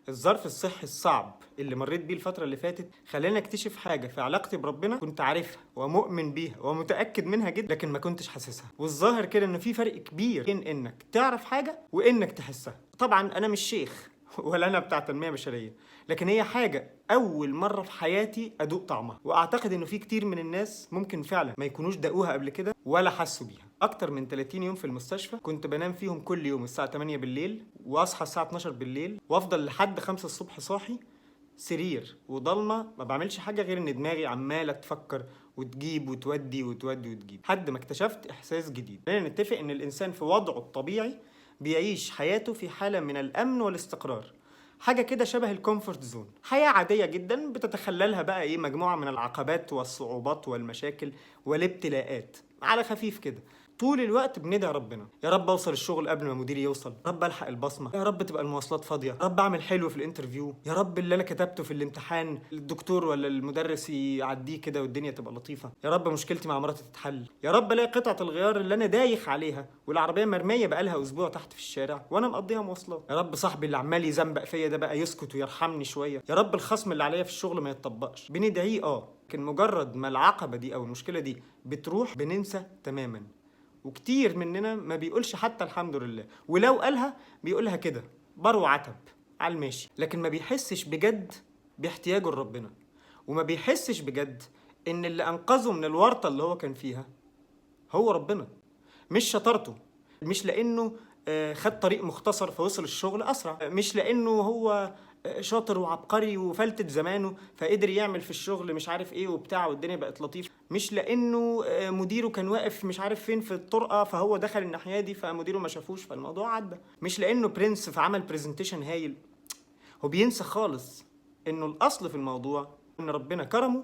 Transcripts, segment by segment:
الظرف الصحي الصعب اللي مريت بيه الفترة اللي فاتت خلاني اكتشف حاجة في علاقتي بربنا كنت عارفها ومؤمن بيها ومتأكد منها جدا، لكن ما كنتش حاسسها. والظاهر كده ان في فرق كبير بين انك تعرف حاجة وانك تحسها. طبعا انا مش شيخ ولا انا بتاع تنمية بشرية، لكن هي حاجة اول مرة في حياتي ادوق طعمها، واعتقد انه في كتير من الناس ممكن فعلا ما يكونوش دقوها قبل كده ولا حسوا بيها. اكتر من 30 يوم في المستشفى كنت بنام فيهم كل يوم الساعة 8 بالليل واصحى الساعة 12 بالليل وافضل لحد 5 الصبح صاحي، سرير وضلمه، ما بعملش حاجه غير ان دماغي عماله تفكر وتجيب وتودي وتودي وتجيب، لحد ما اكتشفت احساس جديد. خلينا نتفق ان الانسان في وضعه الطبيعي بيعيش حياته في حاله من الامن والاستقرار، حاجه كده شبه الكومفورت زون، حياه عاديه جدا بتتخللها بقى ايه مجموعه من العقبات والصعوبات والمشاكل والابتلاءات على خفيف كده. طول الوقت بندعي ربنا، يا رب اوصل الشغل قبل ما مديري يوصل، يا رب الحق البصمه، يا رب تبقى المواصلات فاضيه، يا رب اعمل حلو في الانترفيو، يا رب اللي انا كتبته في الامتحان الدكتور ولا المدرس يعديه كده والدنيا تبقى لطيفه، يا رب مشكلتي مع مراتي تتحل، يا رب الاقي قطعه الغيار اللي انا دايخ عليها والعربيه مرميه بقالها اسبوع تحت في الشارع وانا مقضيها مواصلات، يا رب صاحبي اللي عمال يزنبق فيا ده بقى يسكت ويرحمني شويه، يا رب الخصم اللي عليا في الشغل ما يتطبقش. بندعيه لكن مجرد ما العقبه دي او المشكله دي بتروح بننسى تماما. وكتير مننا ما بيقولش حتى الحمد لله، ولو قالها بيقولها كده برو عتب على الماشي، لكن ما بيحسش بجد باحتياجه لربنا، وما بيحسش بجد ان اللي انقذه من الورطة اللي هو كان فيها هو ربنا، مش شطارته، مش لانه خد طريق مختصر فوصل الشغل اسرع، مش لانه هو شاطر وعبقري وفلتة زمانه فقدر يعمل في الشغل مش عارف ايه وبتاع والدنيا بقت لطيفه، مش لانه مديره كان واقف مش عارف فين في الطرقه فهو دخل الناحيه دي فمديره ما شافوش فالموضوع عدى، مش لانه برنس فعمل برزنتيشن هايل. هو بينسى خالص انه الاصل في الموضوع ان ربنا كرمه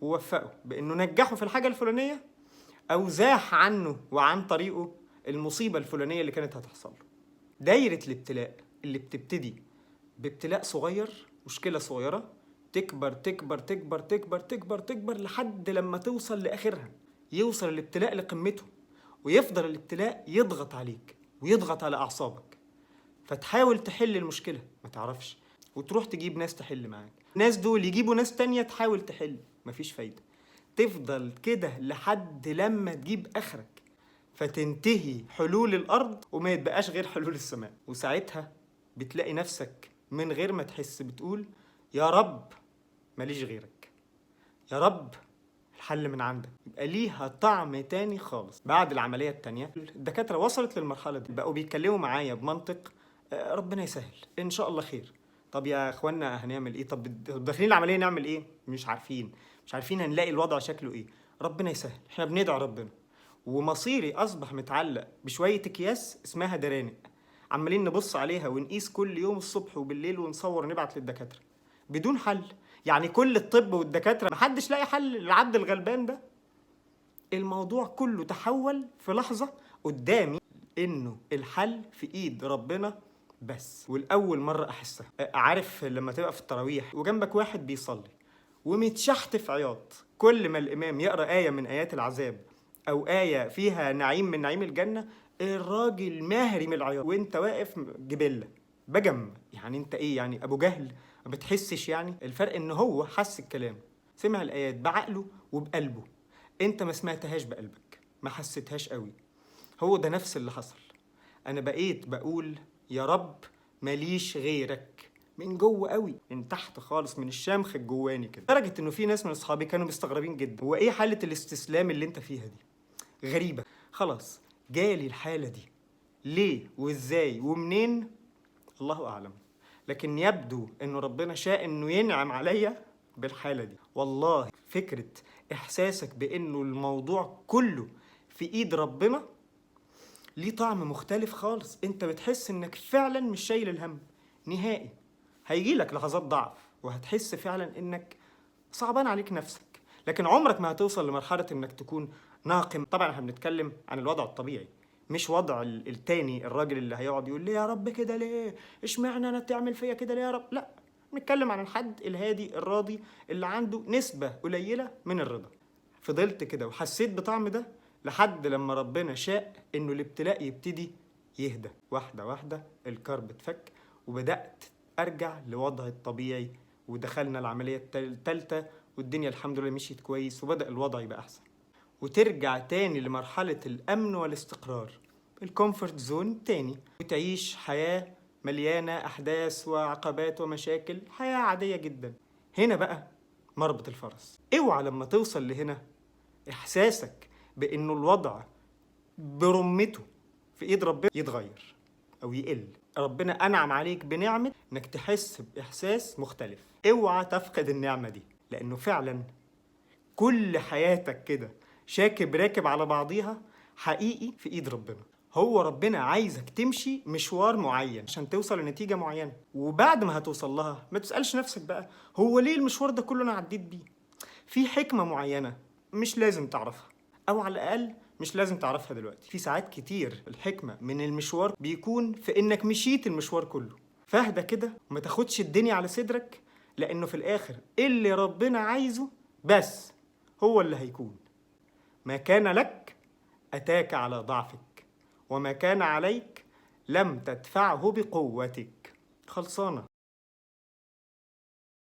ووفقه بانه نجحه في الحاجه الفلانيه او زاح عنه وعن طريقه المصيبه الفلانيه اللي كانت هتحصل له. دايره الابتلاء اللي بتبتدي بابتلاء صغير، مشكله صغيره، تكبر تكبر تكبر تكبر تكبر تكبر لحد لما توصل لاخرها، يوصل الابتلاء لقمته ويفضل الابتلاء يضغط عليك ويضغط على اعصابك، فتحاول تحل المشكله ما تعرفش وتروح تجيب ناس تحل معاك، ناس دول يجيبوا ناس تانية تحاول تحل، مفيش فايده، تفضل كده لحد لما تجيب اخرك فتنتهي حلول الارض وما يتبقاش غير حلول السماء، وساعتها بتلاقي نفسك من غير ما تحس بتقول يا رب ماليش غيرك، يا رب الحل من عندك، يبقى ليها طعم تاني خالص. بعد العملية التانية الدكاترة وصلت للمرحلة دي بقوا بيتكلموا معايا بمنطق ربنا يسهل ان شاء الله خير. طب يا اخوانا هنعمل ايه؟ طب داخلين العملية نعمل ايه؟ مش عارفين، مش عارفين هنلاقي الوضع شكله ايه، ربنا يسهل، احنا بندعي ربنا. ومصيري اصبح متعلق بشوية اكياس اسمها درانق عمالين نبص عليها ونقيس كل يوم الصبح وبالليل ونصور ونبعت للدكاترة بدون حل. يعني كل الطب والدكاترة محدش لاقي حل للعبد الغلبان ده. الموضوع كله تحول في لحظة قدامي انه الحل في ايد ربنا بس، والاول مرة احسها. عارف لما تبقى في التراويح وجنبك واحد بيصلي ومتشحت في عياط كل ما الامام يقرأ آية من آيات العذاب او آية فيها نعيم من نعيم الجنة، الراجل ماهري من العياط وانت واقف جبلة بجم. يعني انت ايه يعني ابو جهل ما بتحسش؟ يعني الفرق ان هو حس الكلام، سمع الايات بعقله وبقلبه، انت ما سمعتهاش بقلبك، ما حسيتهاش قوي. هو ده نفس اللي حصل. انا بقيت بقول يا رب ماليش غيرك من جوه قوي، من تحت خالص، من الشمخ الجواني كده، لدرجه انه في ناس من اصحابي كانوا مستغربين جدا هو ايه حاله الاستسلام اللي انت فيها دي؟ غريبه. خلاص جالي الحاله دي ليه وازاي ومنين الله اعلم، لكن يبدو انه ربنا شاء انه ينعم عليا بالحاله دي. والله فكره احساسك بانه الموضوع كله في ايد ربنا ليه طعم مختلف خالص، انت بتحس انك فعلا مش شايل الهم نهائي. هيجي لك لحظات ضعف وهتحس فعلا انك صعبان عليك نفسك، لكن عمرك ما هتوصل لمرحله انك تكون ناقم. طبعا احنا بنتكلم عن الوضع الطبيعي، مش وضع التاني، الراجل اللي هيقعد يقول ليه يا رب كده، ليه اشمعنى انا تعمل فيا كده ليه يا رب. لا، بنتكلم عن الحد الهادي الراضي اللي عنده نسبه قليله من الرضا. فضلت كده وحسيت بطعم ده لحد لما ربنا شاء انه الابتلاء يبتدي يهدى واحده واحده، الكرب اتفك وبدات ارجع لوضعي الطبيعي. ودخلنا العملية التالتة والدنيا الحمد لله مشيت كويس وبدأ الوضع يبقى احسن، وترجع تاني لمرحلة الامن والاستقرار، الكومفورت زون تاني، وتعيش حياة مليانة احداث وعقبات ومشاكل، حياة عادية جدا. هنا بقى مربط الفرس. اوعى لما توصل لهنا احساسك بانه الوضع برمته في ايد ربنا يتغير او يقل. ربنا انعم عليك بنعمة انك تحس باحساس مختلف. اوعى تفقد النعمة دي، لانه فعلا كل حياتك كده شاكب راكب على بعضيها حقيقي في ايد ربنا. هو ربنا عايزك تمشي مشوار معين عشان توصل لنتيجة معينة، وبعد ما هتوصل لها ما تسألش نفسك بقى هو ليه المشوار ده كله انا عديت بيه. في حكمة معينة مش لازم تعرفها، او على الاقل مش لازم تعرفها دلوقتي. في ساعات كتير الحكمة من المشوار بيكون في انك مشيت المشوار كله. فاهدى كده وما تاخدش الدنيا على صدرك، لانه في الاخر اللي ربنا عايزه بس هو اللي هيكون. ما كان لك أتاك على ضعفك، وما كان عليك لم تدفعه بقوتك. خلصانة.